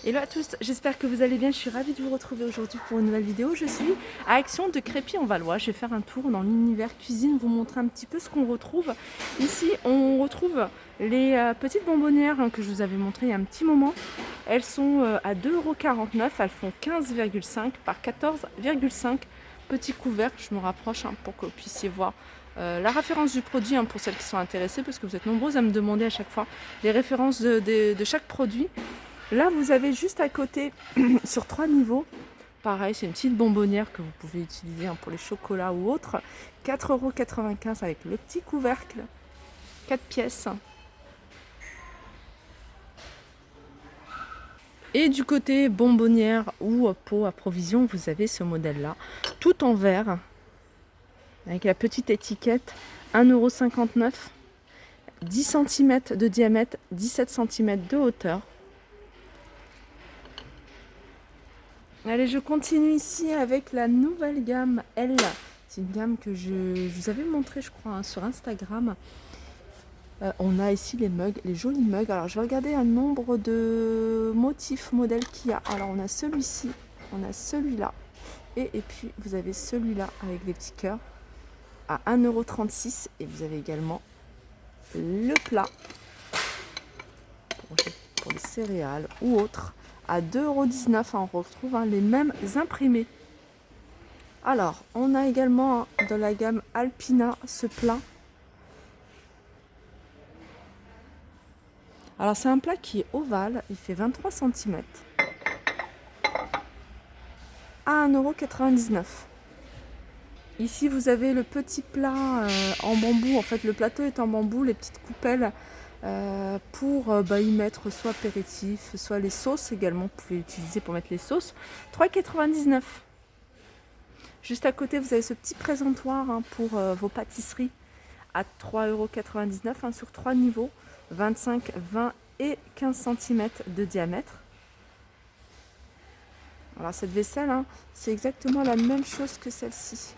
Hello à tous, j'espère que vous allez bien, je suis ravie de vous retrouver aujourd'hui pour une nouvelle vidéo. Je suis à Action de Crépy-en-Valois, je vais faire un tour dans l'univers cuisine, vous montrer un petit peu ce qu'on retrouve. Ici on retrouve les petites bonbonnières que je vous avais montrées il y a un petit moment. Elles sont à 2,49 €, elles font 15,5 par 14,5. Petit couvercle, je me rapproche pour que vous puissiez voir la référence du produit pour celles qui sont intéressées, parce que vous êtes nombreuses à me demander à chaque fois les références de chaque produit. Là, vous avez juste à côté, sur 3 niveaux, pareil, c'est une petite bonbonnière que vous pouvez utiliser pour les chocolats ou autres. 4,95 € avec le petit couvercle, 4 pièces. Et du côté bonbonnière ou pot à provision, vous avez ce modèle-là, tout en verre, avec la petite étiquette, 1,59 €, 10 cm de diamètre, 17 cm de hauteur. Allez, je continue ici avec la nouvelle gamme L. C'est une gamme que je vous avais montré, je crois, sur Instagram. On a ici les mugs, les jolis mugs. Alors, je vais regarder un nombre de motifs, modèles qu'il y a. Alors, on a celui-ci, on a celui-là. Et puis, vous avez celui-là avec des petits cœurs à 1,36 €. Et vous avez également le plat pour les céréales ou autres à 2,19 €. On retrouve les mêmes imprimés. Alors, on a également de la gamme Alpina ce plat. Alors, c'est un plat qui est ovale, il fait 23 cm à 1,99 €. Ici, vous avez le petit plat en bambou. En fait, le plateau est en bambou, les petites coupelles pour y mettre soit apéritif, soit les sauces également. Vous pouvez l'utiliser pour mettre les sauces. 3,99 €. Juste à côté, vous avez ce petit présentoir pour vos pâtisseries à 3,99 € sur 3 niveaux, 25, 20 et 15 cm de diamètre. Alors cette vaisselle, c'est exactement la même chose que celle-ci.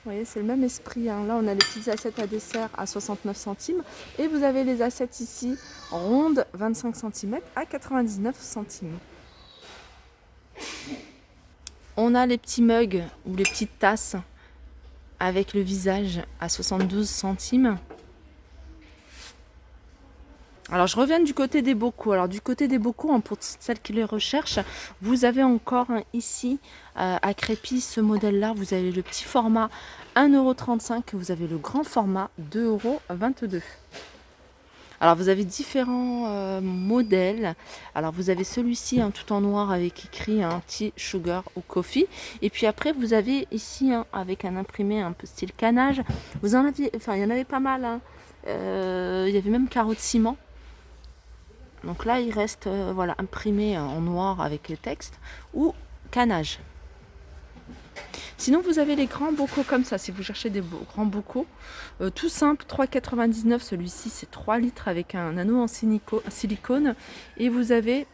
Vous voyez, c'est le même esprit. Là, on a les petites assiettes à dessert à 69 centimes. Et vous avez les assiettes ici, rondes, 25 cm à 99 centimes. On a les petits mugs ou les petites tasses avec le visage à 72 centimes. Alors, je reviens du côté des bocaux. Alors, du côté des bocaux, pour celles qui les recherchent, vous avez encore ici, à Crépy, ce modèle-là. Vous avez le petit format 1,35 €. Vous avez le grand format 2,22 €. Alors, vous avez différents modèles. Alors, vous avez celui-ci tout en noir avec écrit Tea, Sugar ou Coffee. Et puis après, vous avez ici avec un imprimé un peu style canage. Vous en aviez, enfin, il y en avait pas mal. Il y avait même carreau de ciment. Donc là, il reste voilà, imprimé en noir avec les textes ou canage. Sinon, vous avez les grands bocaux comme ça, si vous cherchez des grands bocaux. Tout simple, 3,99 €. Celui-ci, c'est 3 litres avec un anneau en silicone. Et vous avez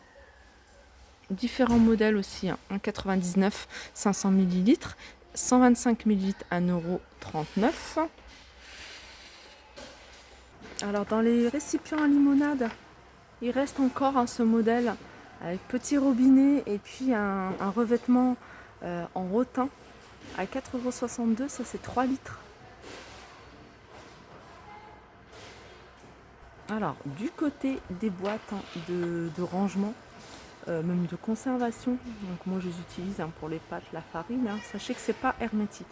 différents modèles aussi. 1,99 €, 500 ml. 125 ml, 1,39 €. Alors, dans les récipients à limonade, il reste encore ce modèle avec petit robinet et puis un revêtement en rotin à 4,62 €. Ça, c'est 3 litres. Alors, du côté des boîtes de rangement, même de conservation, donc moi je les utilise pour les pâtes, la farine. Sachez que c'est pas hermétique.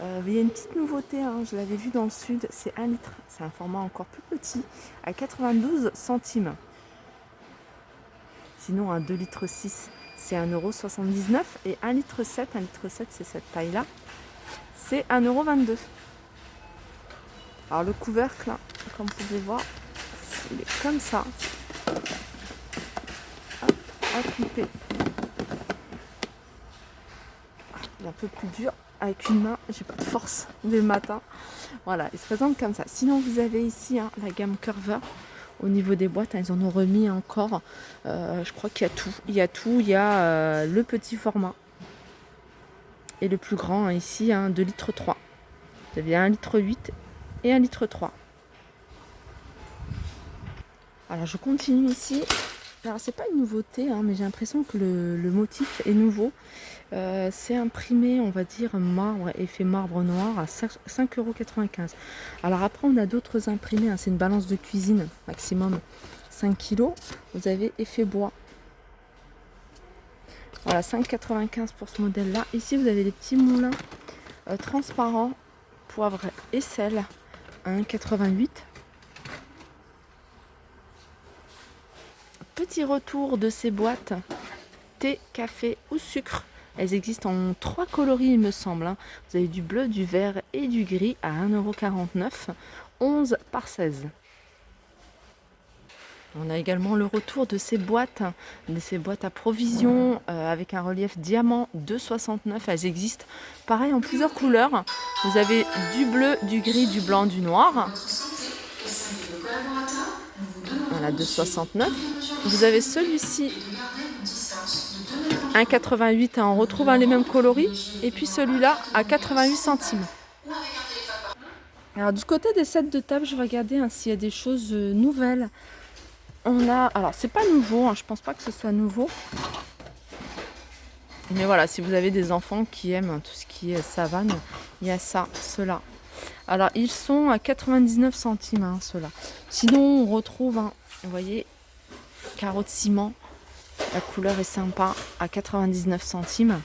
Il y a une petite nouveauté, je l'avais vu dans le sud, c'est 1 litre. C'est un format encore plus petit à 92 centimes. Sinon, un 2,6 litres, c'est 1,79 € et 1,7 litre, c'est cette taille-là, c'est 1,22 €. Alors le couvercle, comme vous pouvez voir, il est comme ça, à clipper. Il est un peu plus dur avec une main, j'ai pas de force dès le matin. Voilà, il se présente comme ça. Sinon, vous avez ici la gamme Curver. Au niveau des boîtes, ils en ont remis encore. Je crois qu'il y a tout. Il y a tout. Il y a le petit format et le plus grand ici, 2,3 litres. Vous avez 1,8 litre et 1,3 litre. Alors je continue ici Alors c'est pas une nouveauté, hein, mais j'ai l'impression que le motif est nouveau. C'est imprimé, on va dire, marbre, effet marbre noir à 5,95 €. Alors après, on a d'autres imprimés, hein, c'est une balance de cuisine, maximum 5 kg. Vous avez effet bois. Voilà, 5,95 € pour ce modèle-là. Ici, vous avez les petits moulins transparents, poivre et sel, 1,88 €. Petit retour de ces boîtes thé, café ou sucre. Elles existent en 3 coloris, il me semble, hein. Vous avez du bleu, du vert et du gris à 1,49 €, 11 par 16. On a également le retour de ces boîtes à provision avec un relief diamant 2,69 €. Elles existent pareil en plusieurs couleurs. Vous avez du bleu, du gris, du blanc, du noir. Voilà, 2,69 €. Vous avez celui-ci, 1,88 €, hein, on retrouve les mêmes coloris. Et puis celui-là à 88 centimes. Alors du côté des sets de table, je vais regarder s'il y a des choses nouvelles. On a, alors c'est pas nouveau, hein, je pense pas que ce soit nouveau. Mais voilà, si vous avez des enfants qui aiment tout ce qui est savane, il y a ça, ceux-là. Alors ils sont à 99 centimes, hein, ceux-là. Sinon on retrouve, hein, vous voyez, carreau de ciment. La couleur est sympa, à 99 centimes.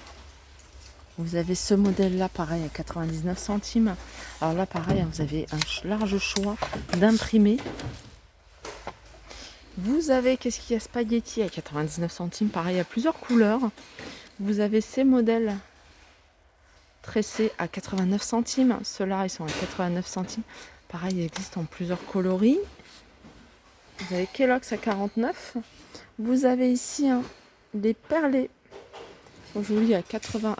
Vous avez ce modèle-là, pareil, à 99 centimes. Alors là, pareil, vous avez un large choix d'imprimés. Vous avez, qu'est-ce qu'il y a, spaghetti à 99 centimes, pareil, à plusieurs couleurs. Vous avez ces modèles tressés à 89 centimes. Ceux-là, ils sont à 89 centimes. Pareil, ils existent en plusieurs coloris. Vous avez Kellogg's à 49. Vous avez ici les perlés. Aujourd'hui à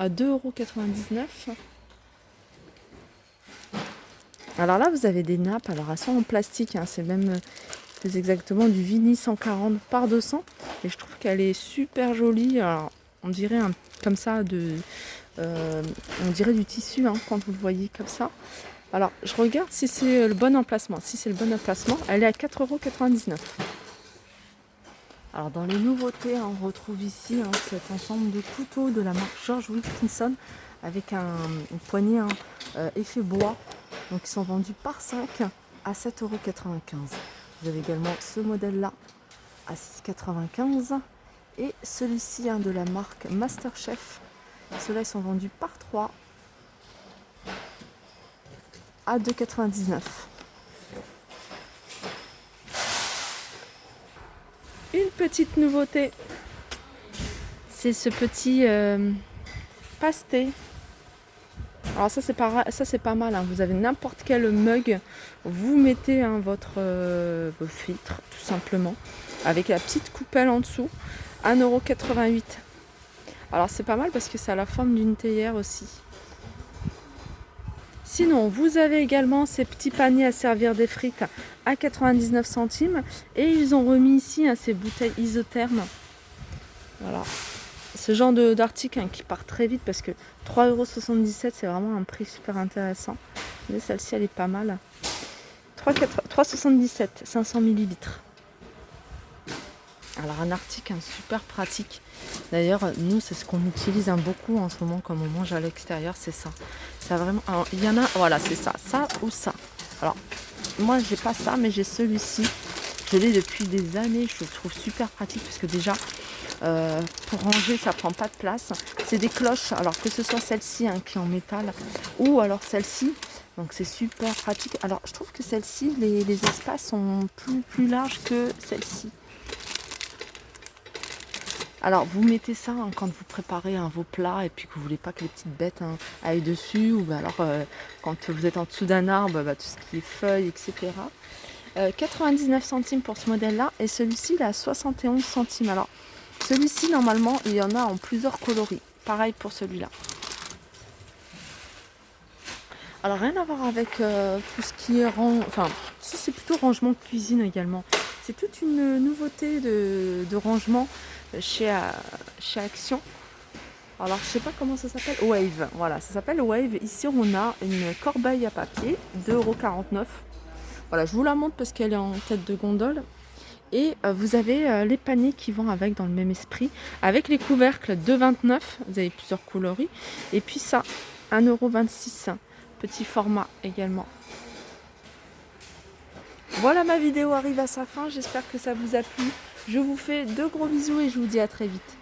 2,99 €. Alors là, vous avez des nappes. Alors elles sont en plastique. Hein, c'est même plus exactement du Vini 140 par 200. Et je trouve qu'elle est super jolie. Alors, on dirait comme ça on dirait du tissu, hein, quand vous le voyez comme ça. Alors je regarde si c'est le bon emplacement. Si c'est le bon emplacement, elle est à 4,99 €. Alors dans les nouveautés, on retrouve ici cet ensemble de couteaux de la marque George Wilkinson avec une poignée effet bois. Donc ils sont vendus par 5 à 7,95 €. Vous avez également ce modèle-là à 6,95 € et celui-ci de la marque Masterchef. Ceux-là ils sont vendus par 3 à 2,99 €. Une petite nouveauté, c'est ce petit pasté. Alors ça c'est pas mal, hein. Vous avez n'importe quel mug, vous mettez vos filtres tout simplement, avec la petite coupelle en dessous, 1,88 €. Alors c'est pas mal parce que ça a la forme d'une théière aussi. Sinon, vous avez également ces petits paniers à servir des frites à 99 centimes. Et ils ont remis ici ces bouteilles isothermes. Voilà. Ce genre d'article qui part très vite parce que 3,77 €, c'est vraiment un prix super intéressant. Mais celle-ci, elle est pas mal. 3,77 €, 500 ml. Alors un article super pratique. D'ailleurs, nous, c'est ce qu'on utilise beaucoup en ce moment, comme on mange à l'extérieur, c'est ça. Ça vraiment. Alors, il y en a, voilà, c'est ça ou ça. Alors, moi, j'ai pas ça, mais j'ai celui-ci. Je l'ai depuis des années. Je le trouve super pratique parce que déjà, pour ranger, ça prend pas de place. C'est des cloches. Alors que ce soit celle-ci qui est en métal ou alors celle-ci. Donc c'est super pratique. Alors, je trouve que celle-ci, les espaces sont plus larges que celle-ci. Alors vous mettez ça quand vous préparez vos plats et puis que vous voulez pas que les petites bêtes aillent dessus, ou alors quand vous êtes en dessous d'un arbre, tout ce qui est feuilles, etc. 99 centimes pour ce modèle-là, et celui-ci il est à 71 centimes. Alors celui-ci normalement il y en a en plusieurs coloris. Pareil pour celui-là. Alors rien à voir avec tout ce qui est si c'est plutôt rangement de cuisine également. C'est toute une nouveauté de rangement chez Action. Alors je sais pas comment ça s'appelle. Wave. Voilà, ça s'appelle Wave. Ici on a une corbeille à papier, 2,49 €. Voilà, je vous la montre parce qu'elle est en tête de gondole. Et vous avez les paniers qui vont avec dans le même esprit, avec les couvercles 2,29 €, vous avez plusieurs coloris. Et puis ça, 1,26 €, petit format également. Voilà, ma vidéo arrive à sa fin, j'espère que ça vous a plu. Je vous fais de gros bisous et je vous dis à très vite.